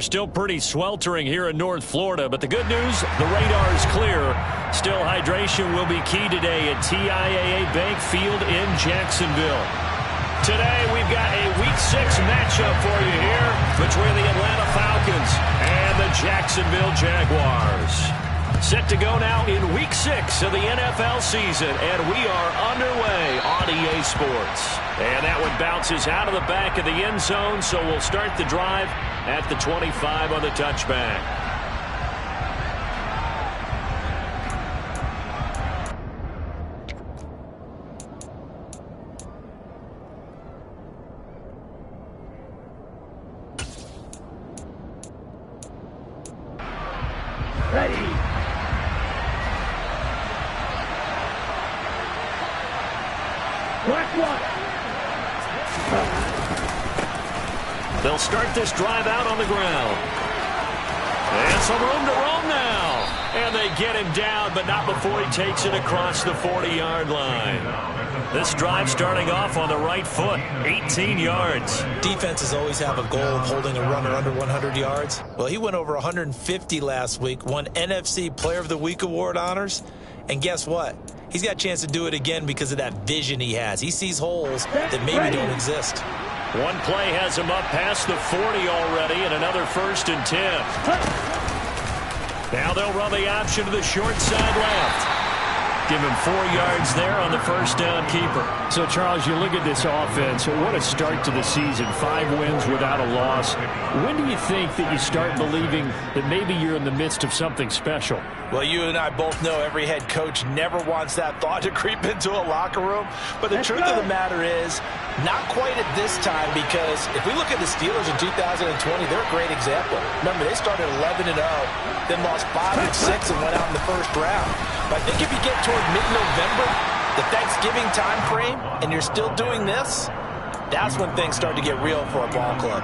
Still pretty sweltering here in North Florida, but the good news, the radar is clear. Still, hydration will be key today at TIAA Bank Field in Jacksonville. Today, we've got a Week 6 matchup for you here between the Atlanta Falcons and the Jacksonville Jaguars. Set to go now in Week 6 of the NFL season, and we are underway on EA Sports. And that one bounces out of the back of the end zone, so we'll start the drive at the 25 on the touchback. Ready. Black one. They'll start this drive out on the ground. And some room to roam now. And they get him down, but not before he takes it across the 40-yard line. This drive starting off on the right foot, 18 yards. Defenses always have a goal of holding a runner under 100 yards. Well, he went over 150 last week, won NFC Player of the Week award honors. And guess what? He's got a chance to do it again because of that vision he has. He sees holes that maybe don't exist. One play has him up past the 40 already, and another 1st and 10. Now they'll run the option to the short side left. Give him 4 yards there on the first down keeper. So, Charles, you look at this offense, what a start to the season. 5 wins without a loss. When do you think that you start believing that maybe you're in the midst of something special? Well, you and I both know every head coach never wants that thought to creep into a locker room. But the truth of the matter is, not quite at this time, because if we look at the Steelers in 2020, they're a great example. Remember, they started 11-0, then lost 5 and 6 and went out in the first round. But I think if you get toward mid-November, the Thanksgiving time frame, and you're still doing this, that's when things start to get real for a ball club.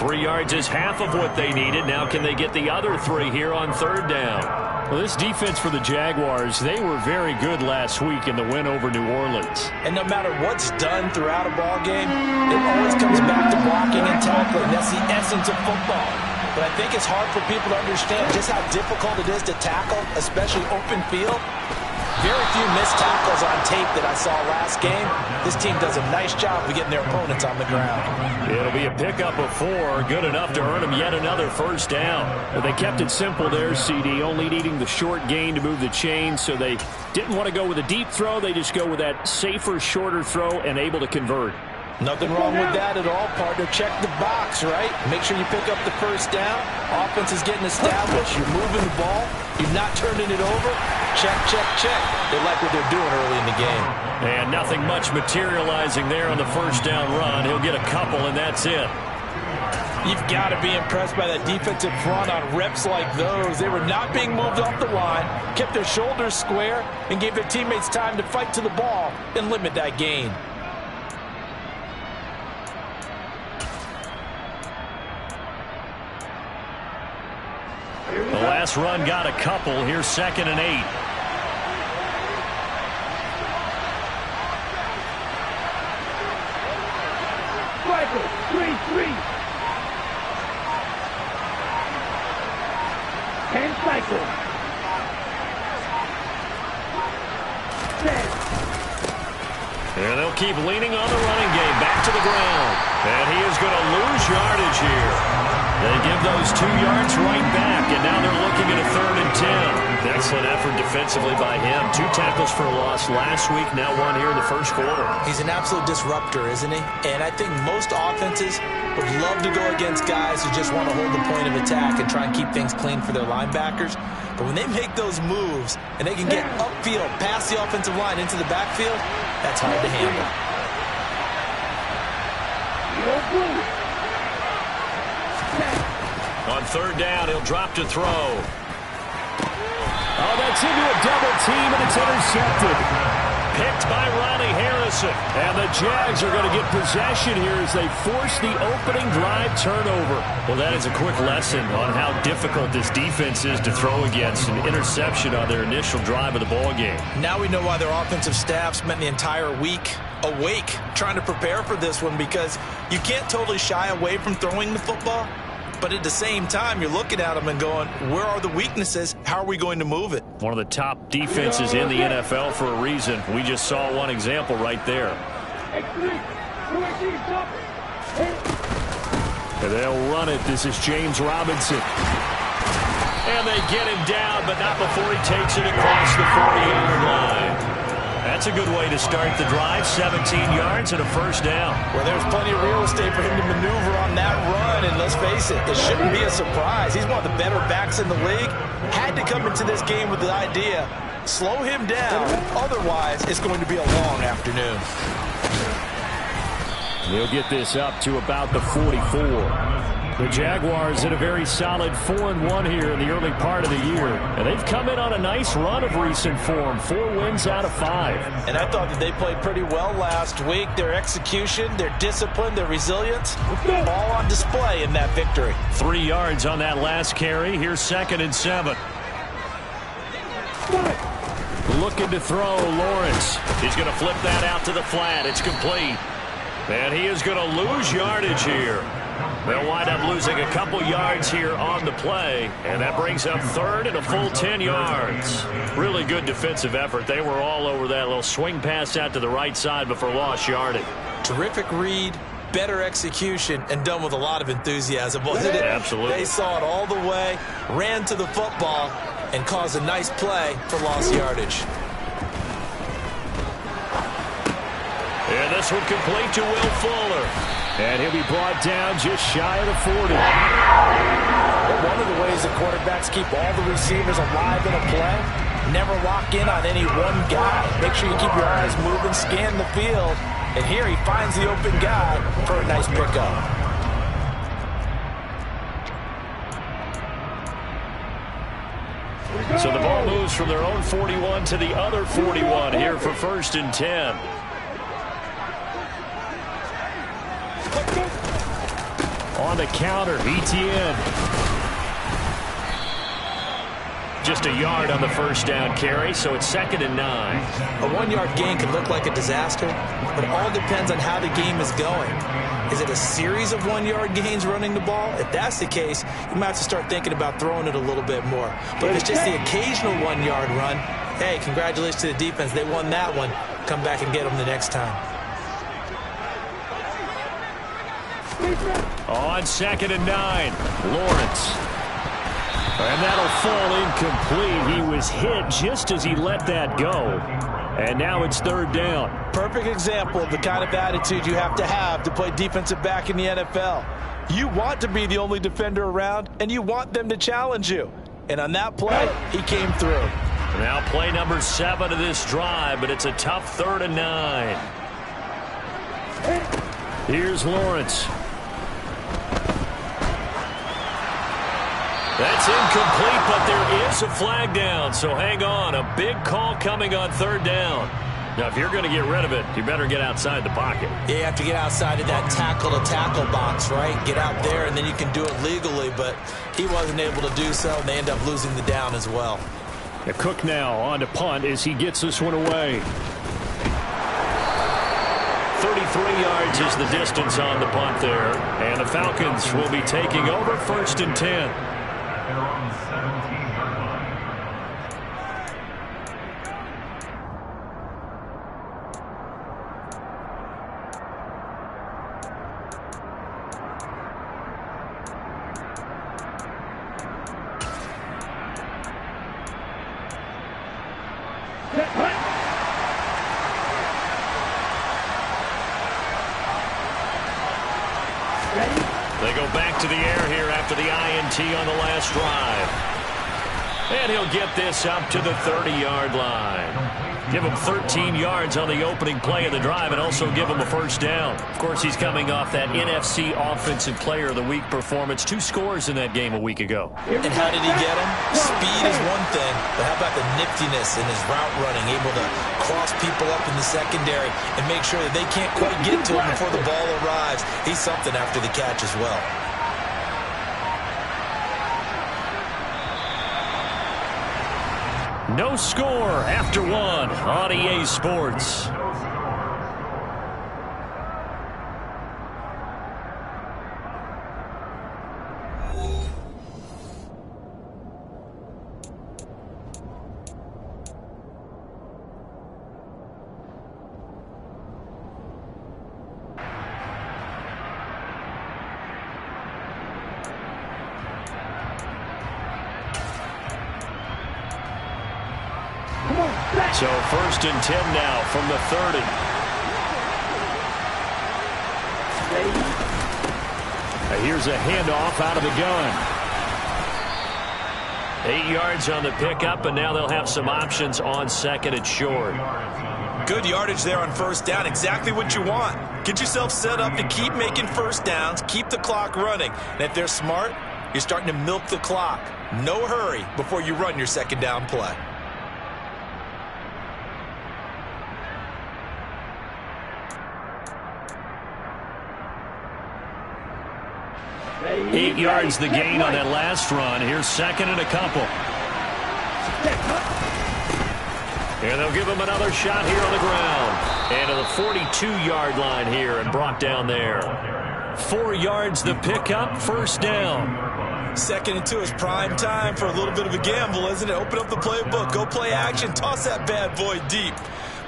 3 yards is half of what they needed. Now can they get the other 3 here on 3rd down? Well, this defense for the Jaguars, they were very good last week in the win over New Orleans. And no matter what's done throughout a ball game, it always comes back to blocking and tackling. That's the essence of football. But I think it's hard for people to understand just how difficult it is to tackle, especially open field. Very few missed tackles on tape that I saw last game. This team does a nice job of getting their opponents on the ground. It'll be a pickup of 4, good enough to earn them yet another 1st down. But they kept it simple there, CD, only needing the short gain to move the chains, so they didn't want to go with a deep throw. They just go with that safer, shorter throw and able to convert. Nothing wrong with that at all, partner. Check the box, right? Make sure you pick up the 1st down. Offense is getting established. You're moving the ball. You're not turning it over. Check, check, check. They like what they're doing early in the game. And nothing much materializing there on the 1st down run. He'll get a couple, and that's it. You've got to be impressed by that defensive front on reps like those. They were not being moved off the line, kept their shoulders square, and gave their teammates time to fight to the ball and limit that gain. The last run got a couple. Here's 2nd and 8. Michael, 3-3. 10 cycle. 10. And they'll keep leaning on the running game. Back to the ground. And he is going to lose yardage here. They give those 2 yards right back, and now they're looking at a 3rd and 10. Excellent effort defensively by him. 2 tackles for a loss last week, now 1 here in the 1st quarter. He's an absolute disruptor, isn't he? And I think most offenses would love to go against guys who just want to hold the point of attack and try and keep things clean for their linebackers. But when they make those moves and they can get upfield past the offensive line into the backfield, that's hard to handle. On 3rd down, he'll drop to throw. Oh, that's into a double team, and it's intercepted. Picked by Ronnie Harrison. And the Jags are going to get possession here as they force the opening drive turnover. Well, that is a quick lesson on how difficult this defense is to throw against. An interception on their initial drive of the ball game. Now we know why their offensive staff spent the entire week awake trying to prepare for this one, because you can't totally shy away from throwing the football. But at the same time, you're looking at them and going, where are the weaknesses? How are we going to move it? One of the top defenses in the NFL for a reason. We just saw one example right there. And they'll run it. This is James Robinson. And they get him down, but not before he takes it across the 40-yard line. That's a good way to start the drive. 17 yards and a first down. Well, there's plenty of real estate for him to maneuver on that run. And let's face it, it shouldn't be a surprise. He's one of the better backs in the league. Had to come into this game with the idea, slow him down. Otherwise, it's going to be a long afternoon. He'll get this up to about the 44. The Jaguars in a very solid 4-1 here in the early part of the year. And they've come in on a nice run of recent form. 4 wins out of 5. And I thought that they played pretty well last week. Their execution, their discipline, their resilience, all on display in that victory. 3 yards on that last carry. Here's 2nd and 7. Looking to throw, Lawrence. He's going to flip that out to the flat. It's complete. And he is going to lose yardage here. They'll wind up losing a couple yards here on the play, and that brings up 3rd and a full 10 yards. Really good defensive effort. They were all over that little swing pass out to the right side before lost yardage. Terrific read, better execution, and done with a lot of enthusiasm, wasn't it? Absolutely. They saw it all the way, ran to the football, and caused a nice play for lost yardage. And this one complete to Will Fuller. And he'll be brought down just shy of the 40. One of the ways that quarterbacks keep all the receivers alive in a play, never lock in on any one guy. Make sure you keep your eyes moving, scan the field. And here he finds the open guy for a nice pickup. So the ball moves from their own 41 to the other 41 here for 1st and 10. On the counter, ETN. Just a yard on the first down carry, so it's 2nd and 9. A 1-yard gain can look like a disaster, but it all depends on how the game is going. Is it a series of 1-yard gains running the ball? If that's the case, you might have to start thinking about throwing it a little bit more. But if it's just the occasional 1-yard run, hey, congratulations to the defense. They won that one. Come back and get them the next time. On 2nd and 9, Lawrence. And that'll fall incomplete. He was hit just as he let that go. And now it's 3rd down. Perfect example of the kind of attitude you have to play defensive back in the NFL. You want to be the only defender around, and you want them to challenge you. And on that play, he came through. Now play number 7 of this drive, but it's a tough 3rd and 9. Here's Lawrence. That's incomplete, but there is a flag down, so hang on. A big call coming on 3rd down. Now, if you're going to get rid of it, you better get outside the pocket. Yeah, you have to get outside of that tackle-to-tackle box, right? Get out there, and then you can do it legally, but he wasn't able to do so, and they end up losing the down as well. Cook now on to punt as he gets this one away. 33 yards is the distance on the punt there, and the Falcons will be taking over 1st and 10. They go back to the air here after the INT on the last drive. And he'll get this up to the 30-yard line. Give him 13 yards on the opening play of the drive and also give him a first down. Of course, he's coming off that NFC Offensive Player of the Week performance. 2 scores in that game a week ago. And how did he get him? Speed is one thing, but how about the niftiness in his route running, able to cross people up in the secondary and make sure that they can't quite get to him before the ball arrives. He's something after the catch as well. No score after 1 on EA Sports. So 1st and 10 now from the 30. Here's a handoff out of the gun. 8 yards on the pickup, and now they'll have some options on 2nd and short. Good yardage there on 1st down. Exactly what you want. Get yourself set up to keep making 1st downs, keep the clock running. And if they're smart, you're starting to milk the clock. No hurry before you run your 2nd down play. Eight yards the gain on that last run. Here's 2nd and a couple. And they'll give him another shot here on the ground. And to the 42-yard line here and brought down there. 4 yards the pickup, 1st down. 2nd and 2 is prime time for a little bit of a gamble, isn't it? Open up the playbook, go play action, toss that bad boy deep.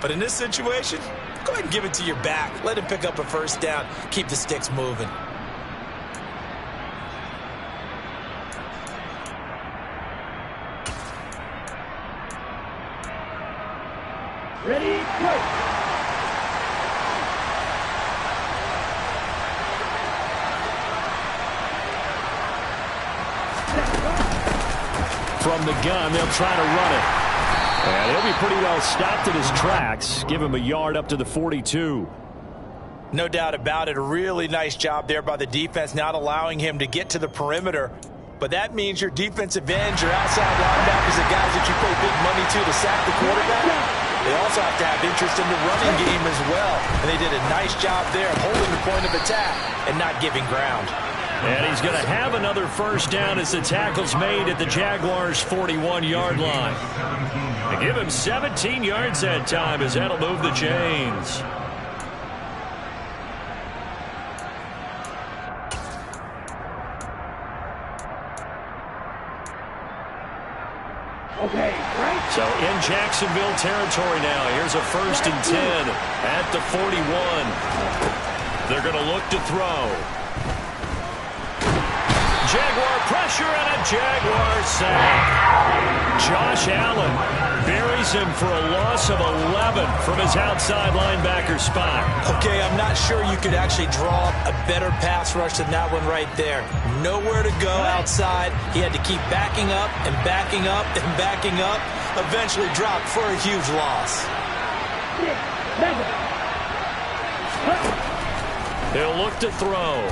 But in this situation, go ahead and give it to your back. Let him pick up a 1st down. Keep the sticks moving. Ready, go! From the gun, they'll try to run it. And he'll be pretty well stopped in his tracks. Give him a yard up to the 42. No doubt about it. A really nice job there by the defense, not allowing him to get to the perimeter. But that means your defensive ends, your outside linebackers, the guys that you pay big money to sack the quarterback, they also have to have interest in the running game as well. And they did a nice job there of holding the point of attack and not giving ground. And he's going to have another 1st down as the tackle's made at the Jaguars' 41-yard line. They give him 17 yards that time as that'll move the chains. Okay, right. So in Jacksonville territory now. Here's a 1st and 10 at the 41. They're going to look to throw. Jaguar pressure and a Jaguar sack. Josh Allen buries him for a loss of 11 from his outside linebacker spot. Okay, I'm not sure you could actually draw a better pass rush than that one right there. Nowhere to go outside. He had to keep backing up and backing up and backing up. Eventually dropped for a huge loss. They'll look to throw.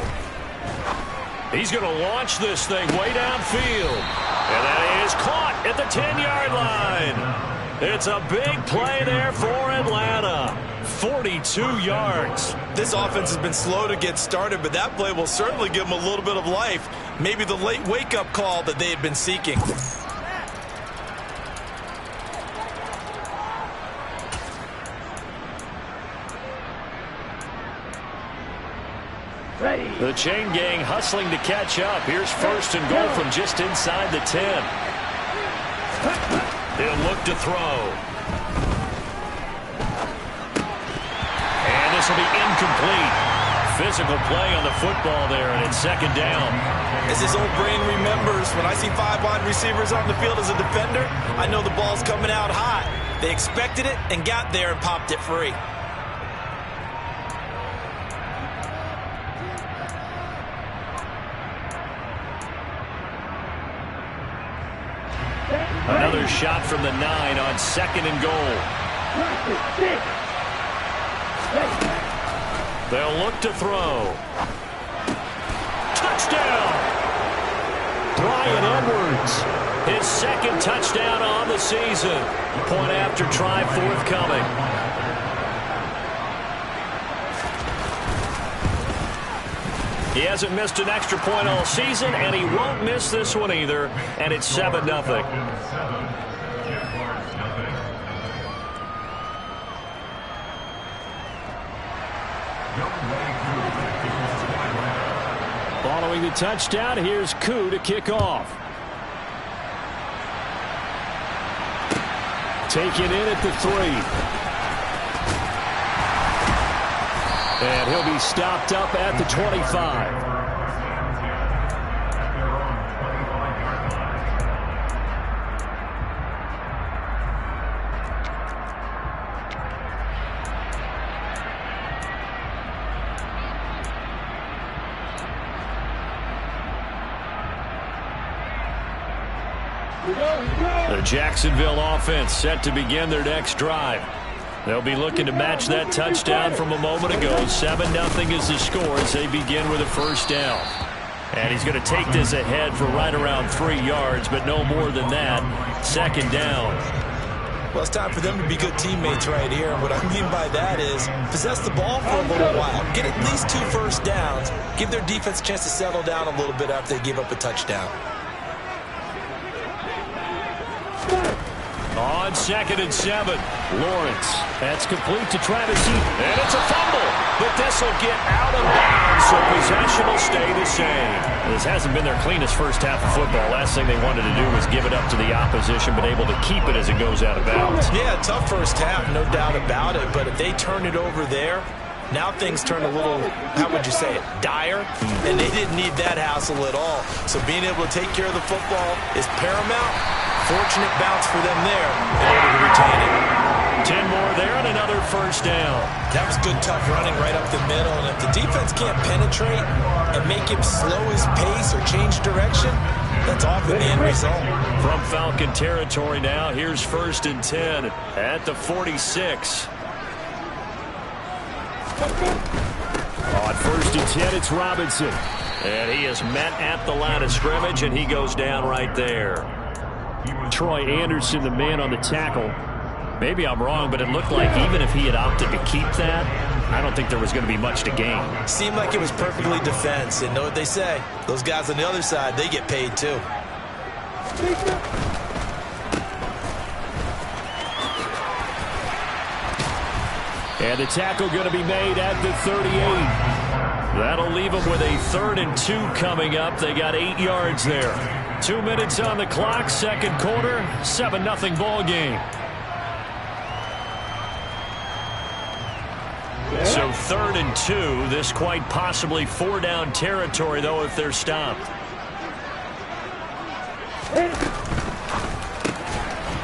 He's going to launch this thing way downfield. And that is caught at the 10-yard line. It's a big play there for Atlanta. 42 yards. This offense has been slow to get started, but that play will certainly give them a little bit of life. Maybe the late wake-up call that they had been seeking. Ready. The chain gang hustling to catch up. Here's 1st and goal from just inside the 10. He'll look to throw. And this will be incomplete. Physical play on the football there, and it's 2nd down. As his old brain remembers, when I see 5 wide receivers on the field as a defender, I know the ball's coming out hot. They expected it and got there and popped it free. Another shot from the 9 on 2nd and goal. They'll look to throw. Touchdown! Bryan Edwards, his 2nd touchdown on the season. Point after try forthcoming. He hasn't missed an extra point all season, and he won't miss this one either, and it's 7-0. Following the touchdown, here's Koo to kick off. Taken in at the 3. And he'll be stopped up at the 25. The Jacksonville offense set to begin their next drive. They'll be looking to match that touchdown from a moment ago. 7-0 is the score as they begin with a first down. And he's going to take this ahead for right around 3 yards, but no more than that. Second down. Well, it's time for them to be good teammates right here. And what I mean by that is possess the ball for a little while. Get at least 2 first downs. Give their defense a chance to settle down a little bit after they give up a touchdown. On 2nd and 7, Lawrence. That's complete to Travis Etienne. And it's a fumble. But this will get out of bounds, so possession will stay the same. This hasn't been their cleanest first half of football. Last thing they wanted to do was give it up to the opposition, but able to keep it as it goes out of bounds. Yeah, tough first half, no doubt about it. But if they turn it over there, now things turn a little, how would you say it, dire? And they didn't need that hassle at all. So being able to take care of the football is paramount. Fortunate bounce for them there in order to retain it. 10 more there and another first down. That was good, tough running right up the middle. And if the defense can't penetrate and make him slow his pace or change direction, that's often the end result. From Falcon territory now, here's 1st and 10 at the 46. On 1st and 10, it's Robinson. And he is met at the line of scrimmage, and he goes down right there. Troy Anderson, the man on the tackle. Maybe I'm wrong, but it looked like even if he had opted to keep that, I don't think there was going to be much to gain. Seemed like it was perfectly defense. And know what they say? Those guys on the other side, they get paid too. And the tackle going to be made at the 38. That'll leave them with a 3rd and 2 coming up. They got 8 yards there. 2 minutes on the clock, second quarter, 7-0 ball game. So 3rd and 2, this quite possibly 4-down territory, though, if they're stopped.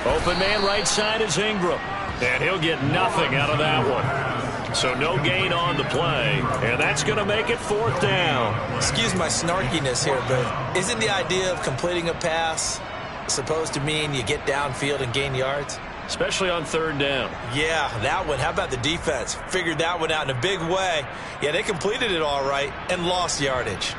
Open man right side is Ingram. And he'll get nothing out of that one. So no gain on the play. And that's going to make it 4th down. Excuse my snarkiness here, but isn't the idea of completing a pass supposed to mean you get downfield and gain yards? Especially on 3rd down. Yeah, that one. How about the defense? Figured that one out in a big way. Yeah, they completed it all right and lost yardage.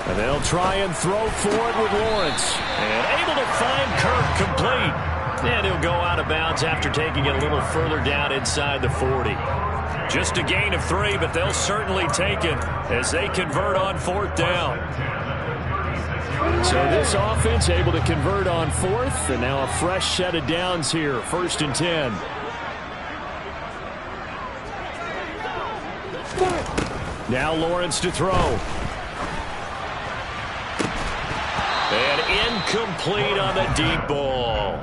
And they'll try and throw for it with Lawrence. And able to find Kirk complete. And he'll go out of bounds after taking it a little further down inside the 40. Just a gain of 3, but they'll certainly take it as they convert on 4th down. So this offense able to convert on 4th, and now a fresh set of downs here, 1st and 10. Now Lawrence to throw. And incomplete on the deep ball.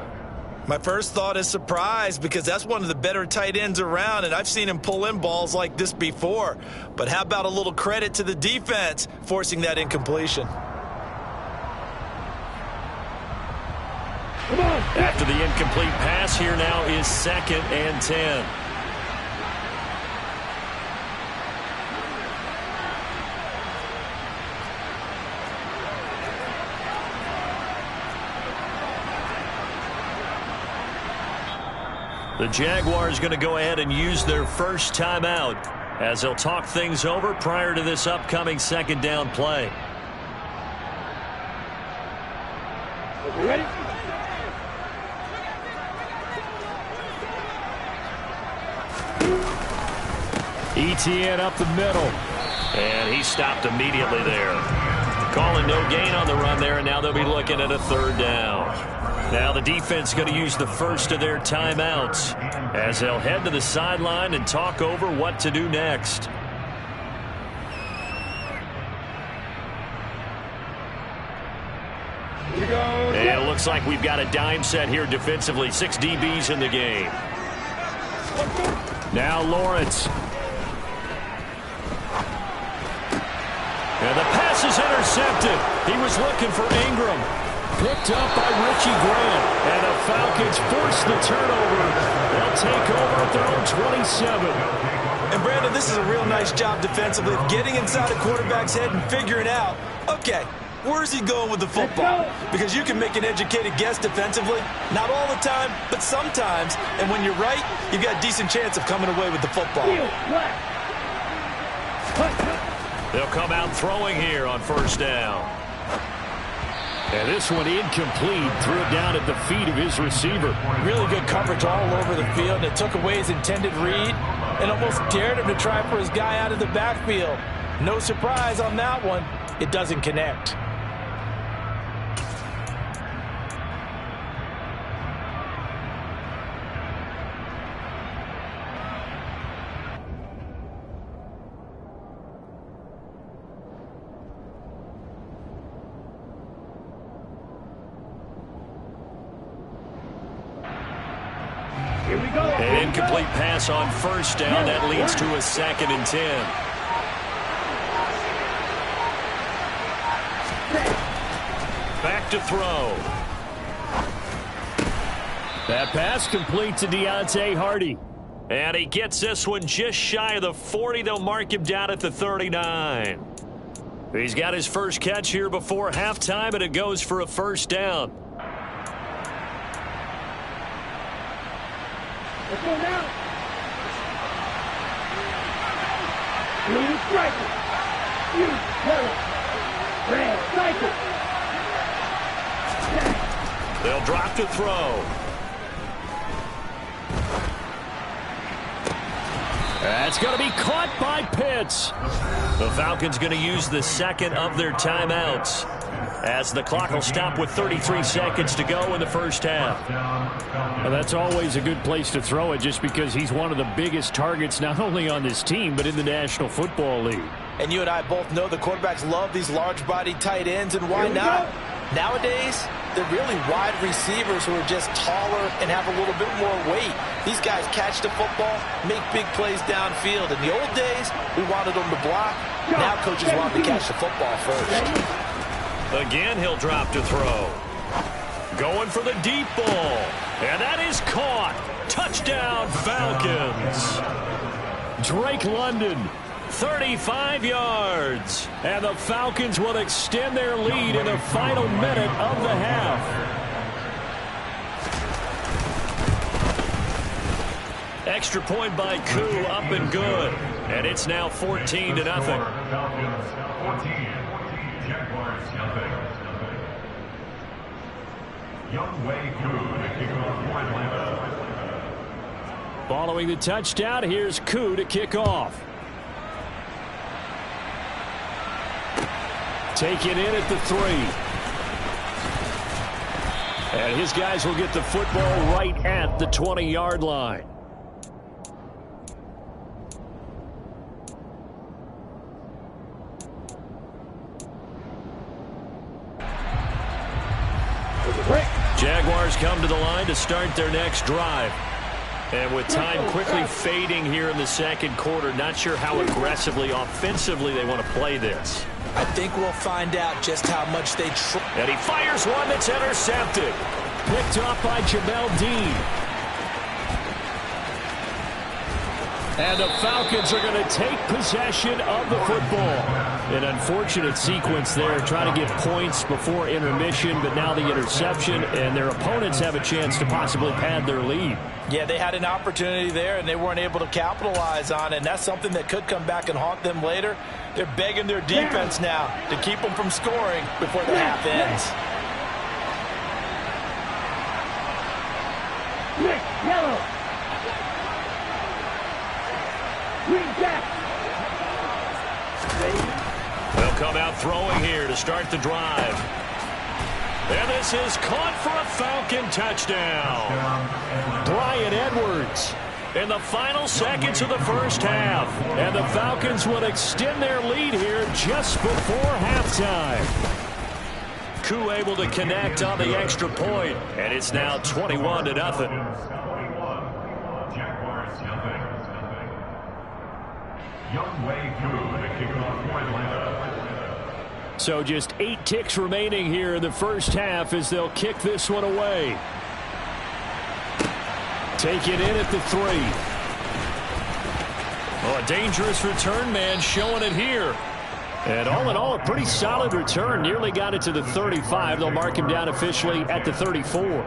My first thought is surprise because that's one of the better tight ends around, and I've seen him pull in balls like this before. But how about a little credit to the defense forcing that incompletion? After the incomplete pass, here now is 2nd and 10. The Jaguars going to go ahead and use their first timeout as they'll talk things over prior to this upcoming 2nd down play. Ready? Etienne up the middle. And he stopped immediately there. Calling no gain on the run there, and now they'll be looking at a 3rd down. Now the defense going to use the first of their timeouts as they'll head to the sideline and talk over what to do next. And it looks like we've got a dime set here defensively. 6 DBs in the game. Now Lawrence. And the pass is intercepted. He was looking for Ingram. Picked up by Richie Grant. And the Falcons force the turnover. They'll take over at their own 27. And Brandon, this is a real nice job defensively of getting inside a quarterback's head and figuring out, okay, where's he going with the football? Because you can make an educated guess defensively. Not all the time, but sometimes. And when you're right, you've got a decent chance of coming away with the football. They'll come out throwing here on first down. And this one incomplete. Threw it down at the feet of his receiver. Really good coverage all over the field. And it took away his intended read and almost dared him to try for his guy out of the backfield. No surprise on that one. It doesn't connect. An incomplete pass on first down. That leads to a 2nd and 10. Back to throw. That pass complete to Deontay Hardy. And he gets this one just shy of the 40. They'll mark him down at the 39. He's got his first catch here before halftime, and it goes for a first down. Let's go now. Blue striker. You yellow. Red striker. They'll drop to throw. That's going to be caught by Pitts. The Falcons going to use the second of their timeouts, as the clock will stop with 33 seconds to go in the first half. Well, that's always a good place to throw it, just because he's one of the biggest targets not only on this team but in the National Football League. And you and I both know the quarterbacks love these large-bodied tight ends, and why not? Nowadays, they're really wide receivers who are just taller and have a little bit more weight. These guys catch the football, make big plays downfield. In the old days, we wanted them to block. Now coaches want to catch the football first. Again, he'll drop to throw. Going for the deep ball. And that is caught. Touchdown, Falcons. Drake London. 35 yards. And the Falcons will extend their lead in the final minute of the half. Extra point by Koo, up and good. And it's now 14-0. Following the touchdown, here's Koo to kick off. Taken in at the 3. And his guys will get the football right at the 20-yard line. Jaguars come to the line to start their next drive. And with time quickly fading here in the second quarter, not sure how aggressively, offensively they want to play this. I think we'll find out just how much they try. And he fires one that's intercepted. Picked off by Jamel Dean. And the Falcons are going to take possession of the football. An unfortunate sequence there, trying to get points before intermission, but now the interception, and their opponents have a chance to possibly pad their lead. Yeah, they had an opportunity there, and they weren't able to capitalize on it, and that's something that could come back and haunt them later. They're begging their defense now to keep them from scoring before the half ends. Yellow. Green jack. They'll come out throwing here to start the drive. And this is caught for a Falcon touchdown. Bryan Edwards. In the final seconds of the first half. And the Falcons will extend their lead here just before halftime. Koo able to connect on the extra point. And it's now 21-0. So just 8 ticks remaining here in the first half as they'll kick this one away. Take it in at the 3. Oh, a dangerous return man showing it here. And all in all, a pretty solid return. Nearly got it to the 35. They'll mark him down officially at the 34. Ready?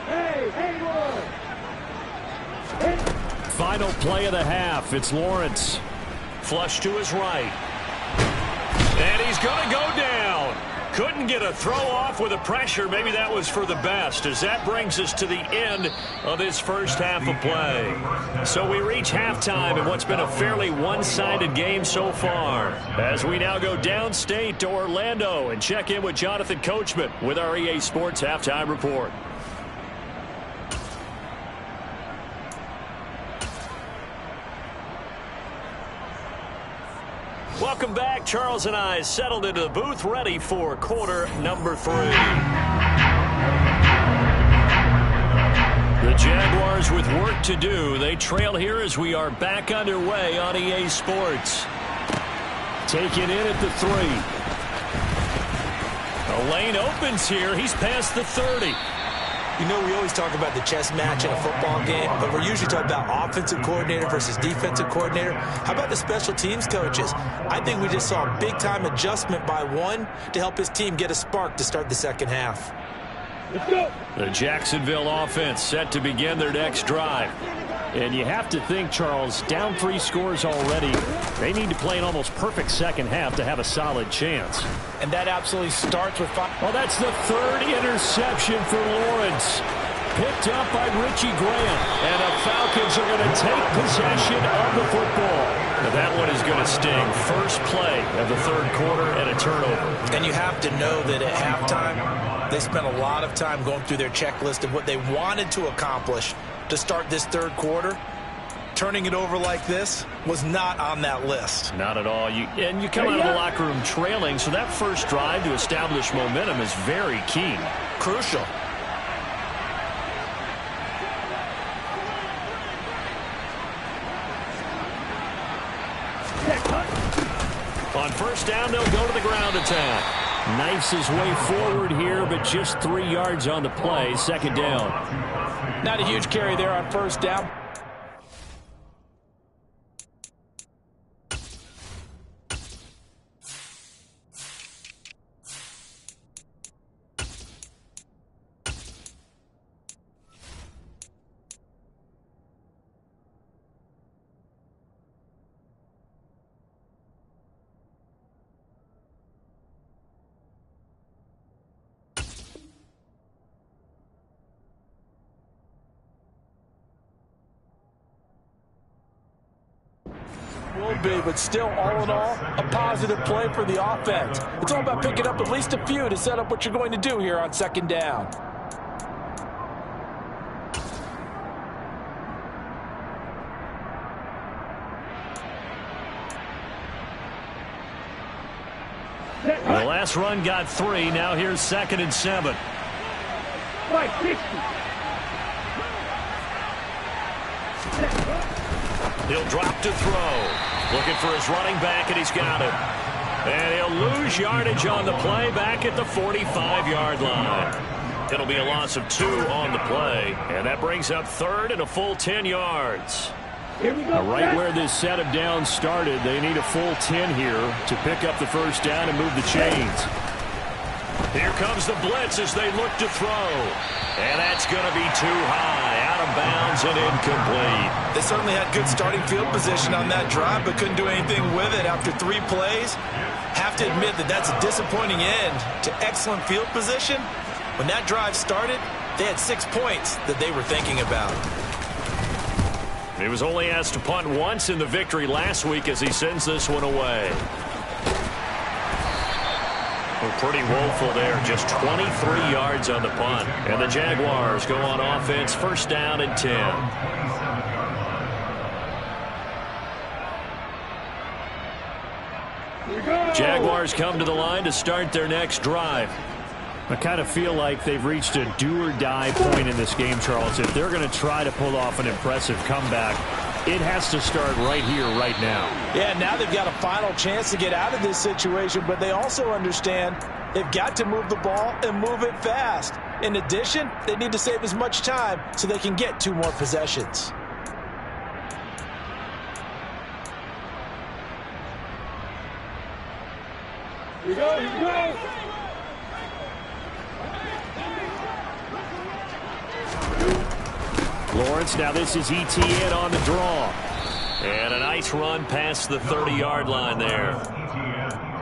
Hey, Final play of the half. It's Lawrence. Flush to his right. And he's going to go down. Couldn't get a throw off with the pressure. Maybe that was for the best, as that brings us to the end of this first half of play. So we reach halftime in what's been a fairly one-sided game so far, as we now go downstate to Orlando and check in with Jonathan Coachman with our EA Sports Halftime Report. Welcome back. Charles and I settled into the booth, ready for quarter number 3. The Jaguars with work to do. They trail here as we are back underway on EA Sports. Take it in at the 3. A lane opens here. He's past the 30. You know, we always talk about the chess match in a football game, but we're usually talking about offensive coordinator versus defensive coordinator. How about the special teams coaches? I think we just saw a big-time adjustment by one to help his team get a spark to start the second half. let's go. The Jacksonville offense set to begin their next drive. And you have to think, Charles, down 3 scores already. They need to play an almost perfect second half to have a solid chance. And that absolutely starts with 5. Well, that's the 3rd interception for Lawrence. Picked up by Richie Graham. And the Falcons are going to take possession of the football. Now that one is going to sting. First play of the 3rd quarter and a turnover. And you have to know that at halftime, they spent a lot of time going through their checklist of what they wanted to accomplish to start this 3rd quarter. Turning it over like this was not on that list. Not at all. You come out of the locker room trailing, so that first drive to establish momentum is very key. Crucial. On first down, they'll go to the ground attack. Knifes his way forward here, but just 3 yards on the play. 2nd down. Not a huge carry there on first down. Will be, but still, all in all, a positive play for the offense. It's all about picking up at least a few to set up what you're going to do here on 2nd down. The last run got 3. Now here's 2nd and 7. Right, 60. He'll drop to throw. Looking for his running back, and he's got it. And he'll lose yardage on the play back at the 45-yard line. It'll be a loss of 2 on the play. And that brings up 3rd and a full 10 yards. Here we go. Right where this set of downs started, they need a full 10 here to pick up the first down and move the chains. Here comes the blitz as they look to throw. And that's going to be too high, out of bounds and incomplete. They certainly had good starting field position on that drive, but couldn't do anything with it after 3 plays. Have to admit that that's a disappointing end to excellent field position. When that drive started, they had 6 points that they were thinking about. He was only asked to punt once in the victory last week as he sends this one away. Well, pretty woeful there. Just 23 yards on the punt. And the Jaguars go on offense, first down and 10. Jaguars come to the line to start their next drive. I kind of feel like they've reached a do-or-die point in this game, Charles. If they're going to try to pull off an impressive comeback, it has to start right here, right now. Yeah, now they've got a final chance to get out of this situation, but they also understand they've got to move the ball and move it fast. In addition, they need to save as much time so they can get 2 more possessions. Here we go, here we go. Lawrence, now this is ETN on the draw. And a nice run past the 30-yard line there.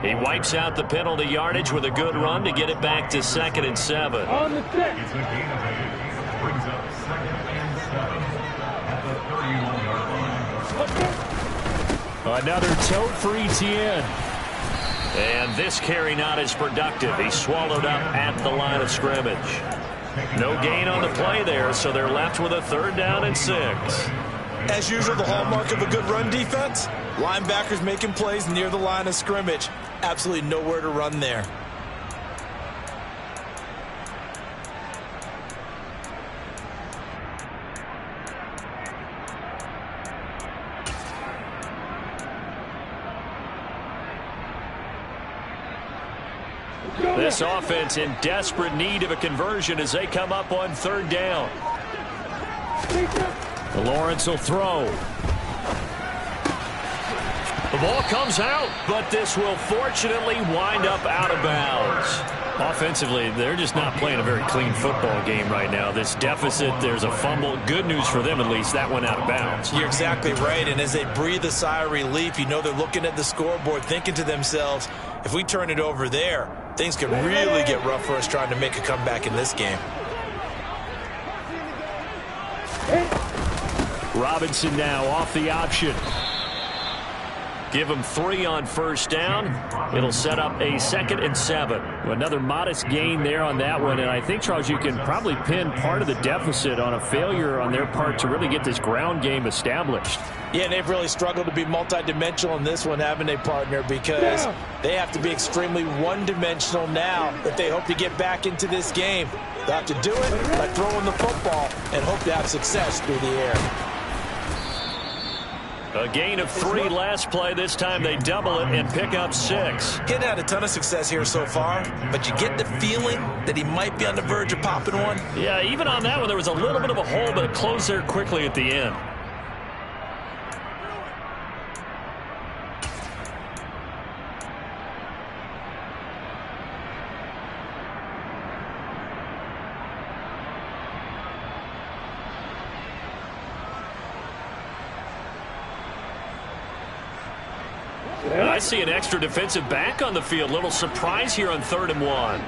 He wipes out the penalty yardage with a good run to get it back to 2nd and 7. On the set. Brings up 2nd and 7 at the 31-yard line. Another tote for ETN. And this carry not as productive. He swallowed up at the line of scrimmage. No gain on the play there, so they're left with a 3rd down and 6. As usual, the hallmark of a good run defense, linebackers making plays near the line of scrimmage. Absolutely nowhere to run there. This offense in desperate need of a conversion as they come up on 3rd down. Lawrence will throw. The ball comes out, but this will fortunately wind up out of bounds. Offensively, they're just not playing a very clean football game right now. This deficit, there's a fumble. Good news for them, at least. That went out of bounds. You're exactly right, and as they breathe a sigh of relief, you know they're looking at the scoreboard thinking to themselves, if we turn it over there, things could really get rough for us trying to make a comeback in this game. Robinson now off the option. Give him 3 on 1st down. It'll set up a 2nd and 7. Another modest gain there on that one, and I think, Charles, you can probably pin part of the deficit on a failure on their part to really get this ground game established. Yeah, they've really struggled to be multidimensional in this one, haven't they, partner? Because they have to be extremely one-dimensional now if they hope to get back into this game. They'll have to do it by throwing the football and hope to have success through the air. A gain of 3 last play. This time they double it and pick up 6. He hadn't had a ton of success here so far, but you get the feeling that he might be on the verge of popping one. Yeah, even on that one, there was a little bit of a hole, but it closed there quickly at the end. I see an extra defensive back on the field. Little surprise here on 3rd and 1.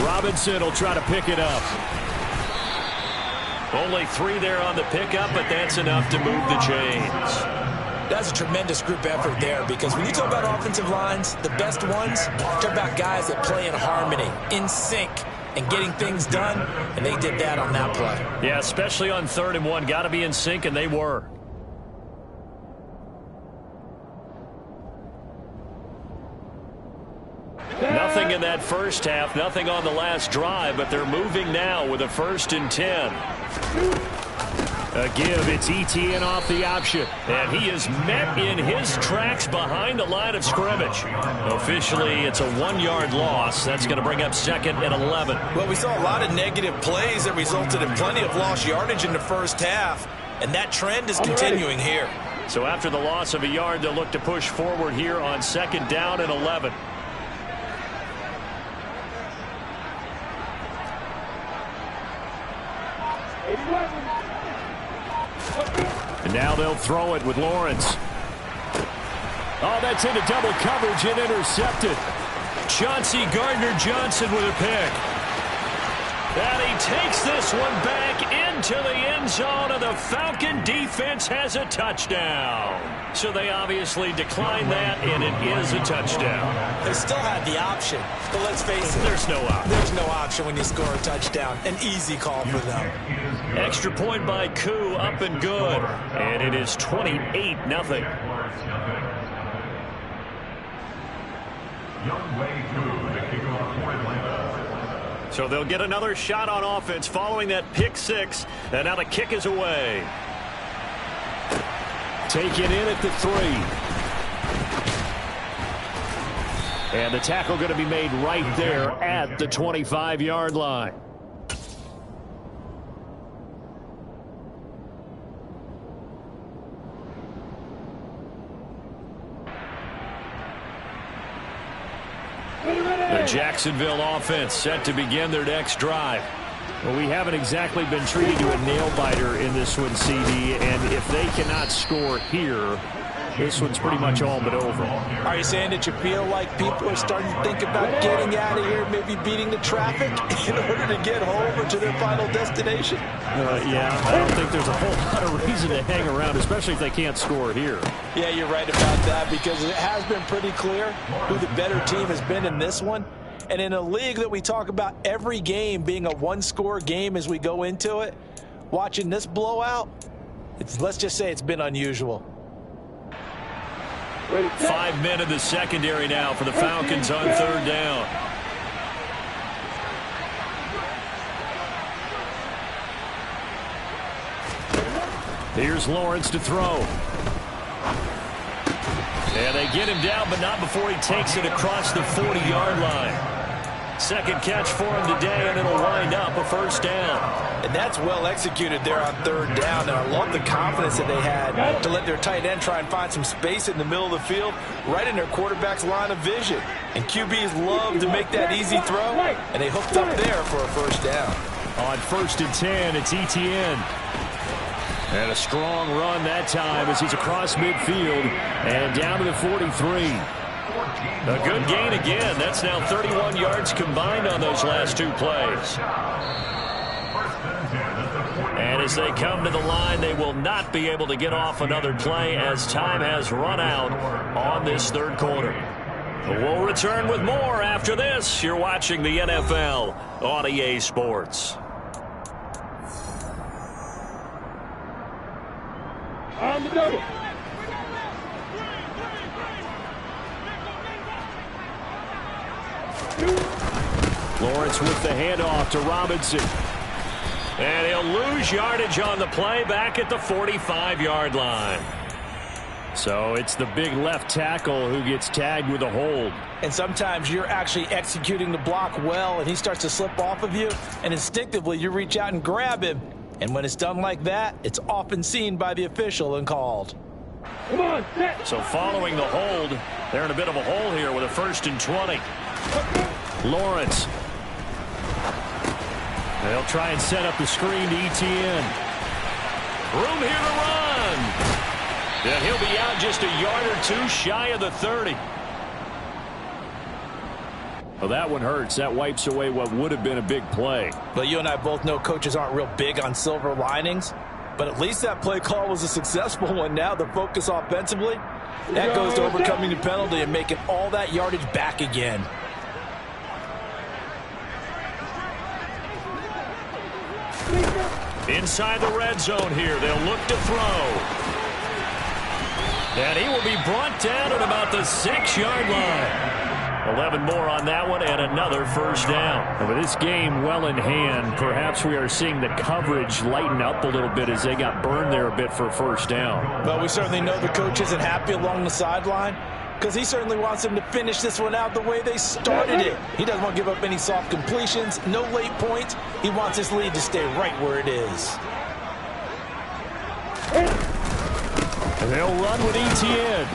Robinson will try to pick it up. Only 3 there on the pickup, but that's enough to move the chains. That's a tremendous group effort there, because when you talk about offensive lines, the best ones, talk about guys that play in harmony, in sync, and getting things done, and they did that on that play. Yeah, especially on 3rd and 1. Got to be in sync, and they were. Nothing in that first half, nothing on the last drive, but they're moving now with a 1st and 10. A give, it's ETN off the option. And he is met in his tracks behind the line of scrimmage. Officially, it's a 1-yard loss. That's going to bring up 2nd and 11. Well, we saw a lot of negative plays that resulted in plenty of lost yardage in the first half, and that trend is continuing here. So after the loss of a yard, they'll look to push forward here on 2nd down and 11. And now they'll throw it with Lawrence. Oh, that's into double coverage and intercepted. Chauncey Gardner-Johnson with a pick. And he takes this one back into the end zone, and the Falcon defense has a touchdown. So they obviously declined that, and it is a touchdown. They still had the option, but let's face it. There's no option. There's no option when you score a touchdown. An easy call for them. Extra point by Koo, up and good. And it is 28-0. So they'll get another shot on offense following that pick six. And now the kick is away. Taken in at the 3. And the tackle going to be made right there at the 25-yard line. The Jacksonville offense set to begin their next drive. Well, we haven't exactly been treated to a nail-biter in this one, CD, and if they cannot score here, this one's pretty much all but over. Are you saying that you feel like people are starting to think about getting out of here, maybe beating the traffic in order to get home or to their final destination? Yeah, I don't think there's a whole lot of reason to hang around, especially if they can't score here. Yeah, you're right about that, because it has been pretty clear who the better team has been in this one. And in a league that we talk about every game being a one-score game as we go into it, watching this blowout, let's just say it's been unusual. 5 men in the secondary now for the Falcons on third down. Here's Lawrence to throw. And they get him down, but not before he takes it across the 40-yard line. Second catch for him today, and it'll wind up a first down. And that's well executed there on third down. And I love the confidence that they had to let their tight end try and find some space in the middle of the field, right in their quarterback's line of vision. And QBs love to make that easy throw, and they hooked up there for a first down. On 1st and 10, it's Etienne. And a strong run that time as he's across midfield and down to the 43. A good gain again. That's now 31 yards combined on those last 2 plays. And as they come to the line, they will not be able to get off another play as time has run out on this third quarter. We'll return with more after this. You're watching the NFL on EA Sports. On the double. Lawrence with the handoff to Robinson. And he'll lose yardage on the play back at the 45-yard line. So it's the big left tackle who gets tagged with a hold. And sometimes you're actually executing the block well, and he starts to slip off of you, and instinctively you reach out and grab him. And when it's done like that, it's often seen by the official and called. Come on, set. So following the hold, they're in a bit of a hole here with a 1st and 20. Lawrence. They'll try and set up the screen to Etienne. Room here to run. And he'll be out just a yard or 2 shy of the 30. Well, that one hurts. That wipes away what would have been a big play. But you and I both know coaches aren't real big on silver linings. But at least that play call was a successful one. Now the focus offensively, that goes to overcoming the penalty and making all that yardage back again. Inside the red zone here, they'll look to throw. And he will be brought down at about the 6-yard line. 11 more on that one and another first down. And with this game well in hand, perhaps we are seeing the coverage lighten up a little bit as they got burned there a bit for a first down. But we certainly know the coach isn't happy along the sideline, because he certainly wants them to finish this one out the way they started it. He doesn't want to give up any soft completions, no late points. He wants his lead to stay right where it is. And they'll run with Etienne.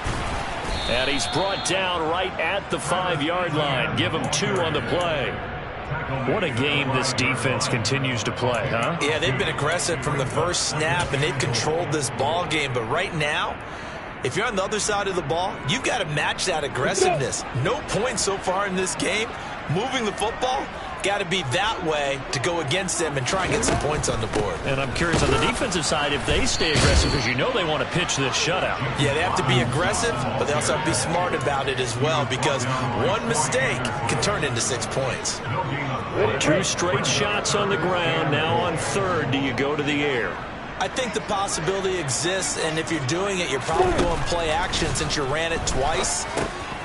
And he's brought down right at the 5-yard line. Give him 2 on the play. What a game this defense continues to play, huh? Yeah, they've been aggressive from the first snap, and they've controlled this ball game. But right now, if you're on the other side of the ball, you've got to match that aggressiveness. No points so far in this game. Moving the football, got to be that way to go against them and try and get some points on the board. And I'm curious on the defensive side if they stay aggressive, because you know they want to pitch this shutout. Yeah, they have to be aggressive, but they also have to be smart about it as well, because one mistake can turn into 6 points. 2 straight shots on the ground. Now on third, do you go to the air? I think the possibility exists, and if you're doing it, you're probably going play action since you ran it twice.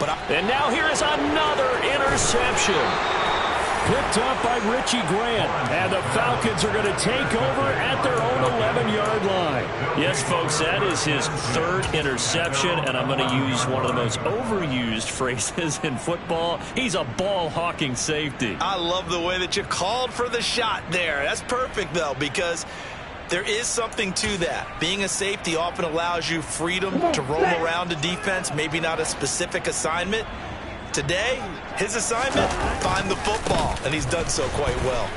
And now here is another interception. Picked up by Richie Grant. And the Falcons are going to take over at their own 11-yard line. Yes, folks, that is his third interception, and I'm going to use one of the most overused phrases in football. He's a ball-hawking safety. I love the way that you called for the shot there. That's perfect, though, because there is something to that. Being a safety often allows you freedom to roam around a defense, maybe not a specific assignment. Today, his assignment, find the football, and he's done so quite well.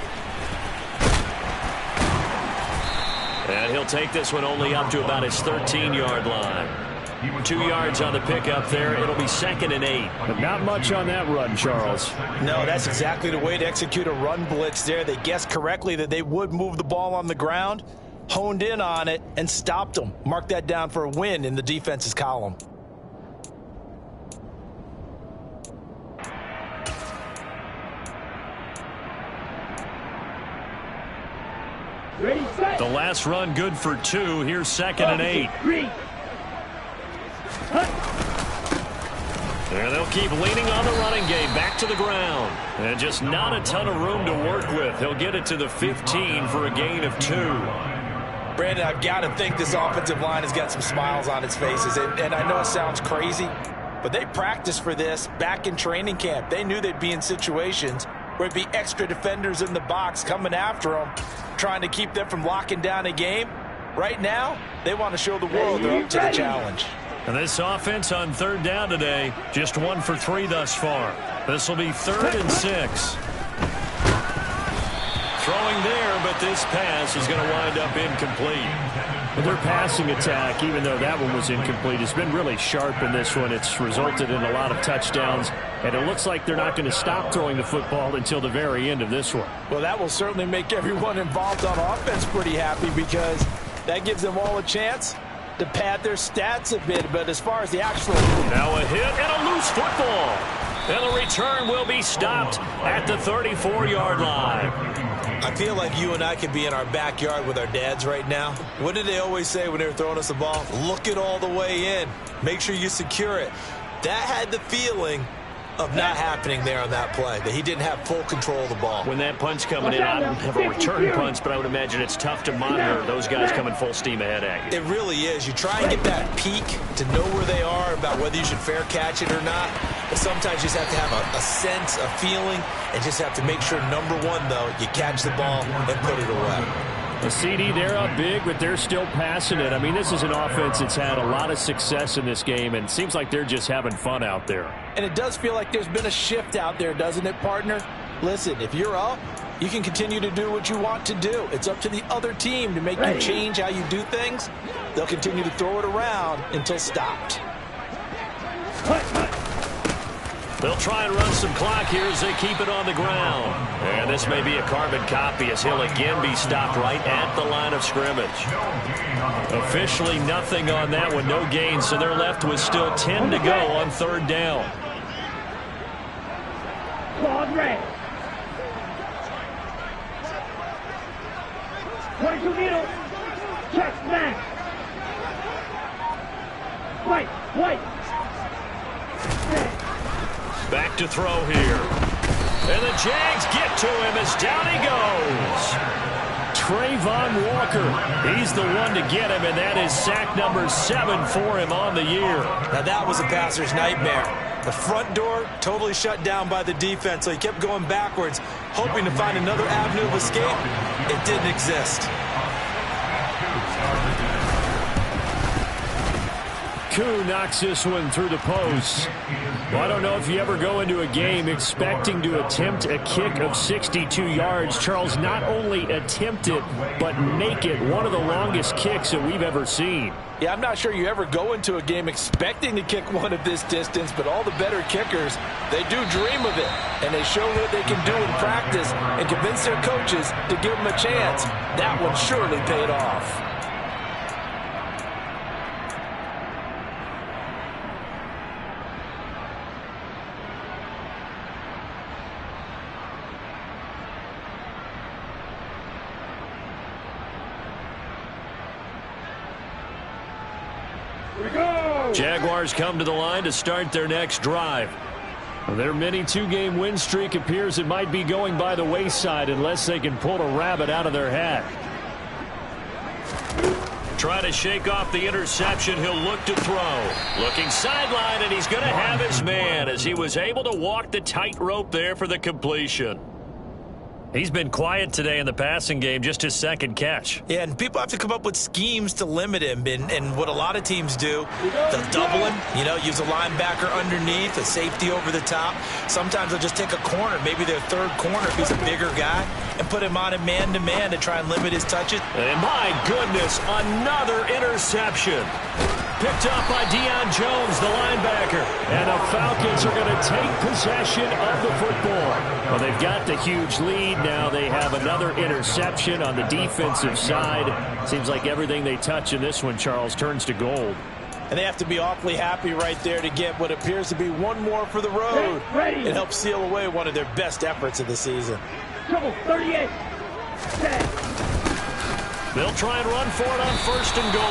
And he'll take this one only up to about his 13-yard line. 2 yards on the pickup there. It'll be 2nd and 8. But not much on that run, Charles. No, that's exactly the way to execute a run blitz there. They guessed correctly that they would move the ball on the ground, honed in on it, and stopped them. Mark that down for a win in the defense's column. Ready, set. The last run good for 2. Here's 2nd and 8. And they'll keep leaning on the running game. Back to the ground. And just not a ton of room to work with. He'll get it to the 15 for a gain of 2. Brandon, I've got to think this offensive line has got some smiles on its faces. And I know it sounds crazy, but they practiced for this back in training camp. They knew they'd be in situations where it'd be extra defenders in the box coming after them, trying to keep them from locking down a game. Right now, they want to show the world they're up to the challenge. And this offense on 3rd down today, just 1 for 3 thus far. This will be 3rd and 6. Throwing there, but this pass is going to wind up incomplete. But their passing attack, even though that one was incomplete, has been really sharp in this one. It's resulted in a lot of touchdowns, and it looks like they're not going to stop throwing the football until the very end of this one. Well, that will certainly make everyone involved on offense pretty happy, because that gives them all a chance to pad their stats a bit. But as far as the actual... Now a hit and a loose football. And the return will be stopped at the 34-yard line. I feel like you and I could be in our backyard with our dads right now. What did they always say when they were throwing us the ball? Look it all the way in. Make sure you secure it. That had the feeling of not happening there on that play, that he didn't have full control of the ball. When that punch coming in, I don't have a return punch, but I would imagine it's tough to monitor those guys coming full steam ahead at you. It really is. You try and get that peek to know where they are, about whether you should fair catch it or not. But sometimes you just have to have a sense, a feeling, and just have to make sure, number one, though, you catch the ball and put it away. The CD, they're up big, but they're still passing it. I mean, this is an offense that's had a lot of success in this game, and it seems like they're just having fun out there. And it does feel like there's been a shift out there, doesn't it, partner? Listen, if you're up, you can continue to do what you want to do. It's up to the other team to make you change how you do things. They'll continue to throw it around until stopped. They'll try and run some clock here as they keep it on the ground. And this may be a carbon copy as he'll again be stopped right at the line of scrimmage. Officially nothing on that one, no gain, so they're left with still 10 to go on 3rd down. Claude red. 22 needle. Chest max. White. Back to throw here. And the Jags get to him as down he goes. Trayvon Walker, he's the one to get him, and that is sack number 7 for him on the year. Now that was a passer's nightmare. The front door totally shut down by the defense, so he kept going backwards, hoping to find another avenue of escape. It didn't exist. Koo knocks this one through the post. Well, I don't know if you ever go into a game expecting to attempt a kick of 62 yards. Charles, not only attempt it, but make it one of the longest kicks that we've ever seen. Yeah, I'm not sure you ever go into a game expecting to kick one of this distance, but all the better kickers, they do dream of it, and they show what they can do in practice and convince their coaches to give them a chance. That one surely paid off. Jaguars come to the line to start their next drive. Their mini two-game win streak appears it might be going by the wayside unless they can pull a rabbit out of their hat. Try to shake off the interception. He'll look to throw. Looking sideline, and he's going to have his man as he was able to walk the tightrope there for the completion. He's been quiet today in the passing game, just his second catch. Yeah, and people have to come up with schemes to limit him. And what a lot of teams do, they'll double him, use a linebacker underneath, a safety over the top. Sometimes they'll just take a corner, maybe their third corner if he's a bigger guy, and put him on a man-to-man to try and limit his touches. And my goodness, another interception. Picked up by Deion Jones, the linebacker. And the Falcons are going to take possession of the football. Well, they've got the huge lead. Now they have another interception on the defensive side. Seems like everything they touch in this one, Charles, turns to gold. And they have to be awfully happy right there to get what appears to be one more for the road. It helps seal away one of their best efforts of the season. Trouble, 38. They'll try and run for it on first and goal.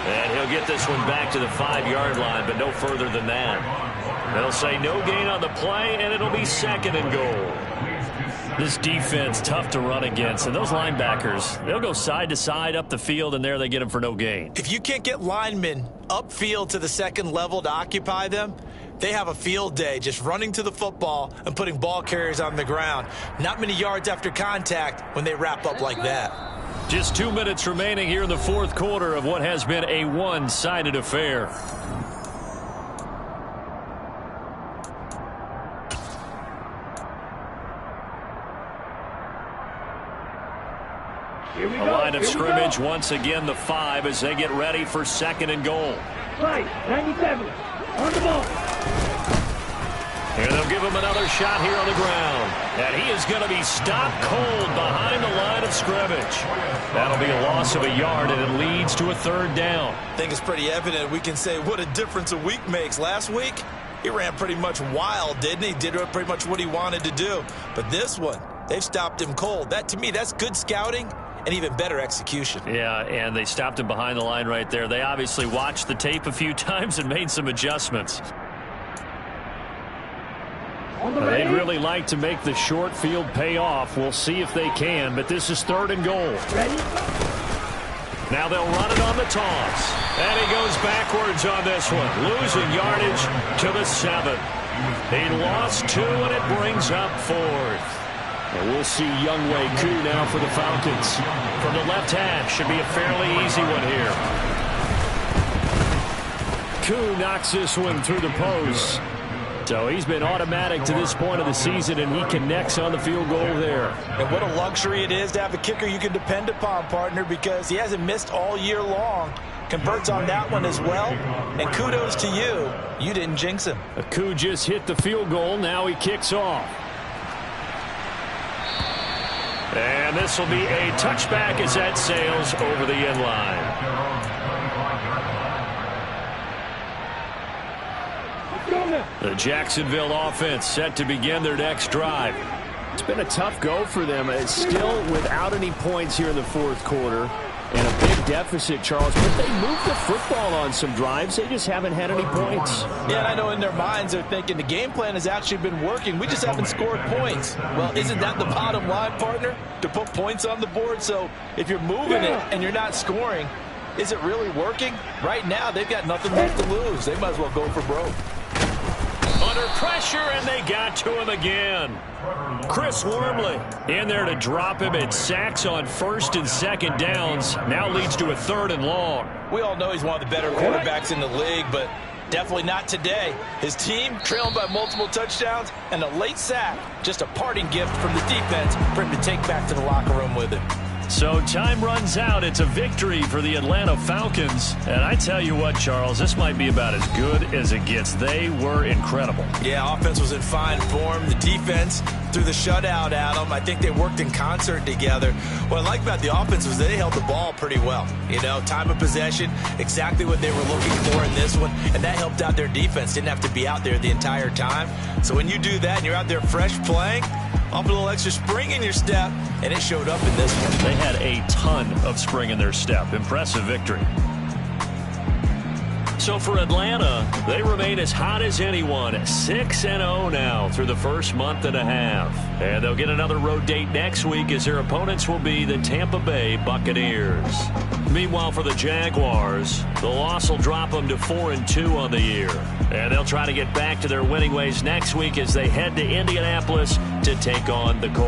And he'll get this one back to the 5-yard line, but no further than that. They'll say no gain on the play, and it'll be second and goal. This defense, tough to run against. And those linebackers, they'll go side to side up the field, and there they get them for no gain. If you can't get linemen upfield to the second level to occupy them, they have a field day just running to the football and putting ball carriers on the ground. Not many yards after contact when they wrap up like that. Just 2 minutes remaining here in the fourth quarter of what has been a one-sided affair. A line of scrimmage once again, the 5 as they get ready for second and goal. Right, 97, on the ball. Here they'll give him another shot here on the ground. And he is going to be stopped cold behind the line of scrimmage. That'll be a loss of a yard, and it leads to a third down. I think it's pretty evident. We can say what a difference a week makes. Last week, he ran pretty much wild, didn't he? Did pretty much what he wanted to do. But this one, they've stopped him cold. That, to me, that's good scouting and even better execution. Yeah, and they stopped him behind the line right there. They obviously watched the tape a few times and made some adjustments. They'd really like to make the short field pay off. We'll see if they can, but this is third and goal. Ready? Now they'll run it on the toss. And he goes backwards on this one, losing yardage to the 7. He lost 2, and it brings up 4th. And we'll see Younghoe Koo now for the Falcons. From the left hash, should be a fairly easy one here. Koo knocks this one through the post. So he's been automatic to this point of the season, and he connects on the field goal there. And what a luxury it is to have a kicker you can depend upon, partner, because he hasn't missed all year long. Converts on that one as well. And kudos to you. You didn't jinx him. Koo just hit the field goal. Now he kicks off. And this will be a touchback as that sails over the end line. The Jacksonville offense set to begin their next drive. It's been a tough go for them. It's still without any points here in the fourth quarter and a big deficit, Charles. But they moved the football on some drives. They just haven't had any points. Yeah, and I know in their minds they're thinking the game plan has actually been working. We just haven't scored points. Well, isn't that the bottom line, partner? To put points on the board. So if you're moving it and you're not scoring, is it really working? Right now, they've got nothing left to lose. They might as well go for broke. Under pressure, and they got to him again. Chris Wormley in there to drop him. It sacks on first and second downs. Now leads to a third and long. We all know he's one of the better quarterbacks in the league, but definitely not today. His team trailing by multiple touchdowns and a late sack. Just a parting gift from the defense for him to take back to the locker room with him. So time runs out. It's a victory for the Atlanta Falcons. And I tell you what, Charles, this might be about as good as it gets. They were incredible. Yeah, offense was in fine form. The defense threw the shutout at them. I think they worked in concert together. What I like about the offense was they held the ball pretty well. You know, time of possession, exactly what they were looking for in this one. And that helped out their defense. Didn't have to be out there the entire time. So when you do that and you're out there fresh playing, off a little extra spring in your step, and it showed up in this one. They had a ton of spring in their step. Impressive victory. So for Atlanta, they remain as hot as anyone, 6-0 now through the first month and a half. And they'll get another road date next week as their opponents will be the Tampa Bay Buccaneers. Meanwhile, for the Jaguars, the loss will drop them to 4-2 on the year. And they'll try to get back to their winning ways next week as they head to Indianapolis to take on the Colts.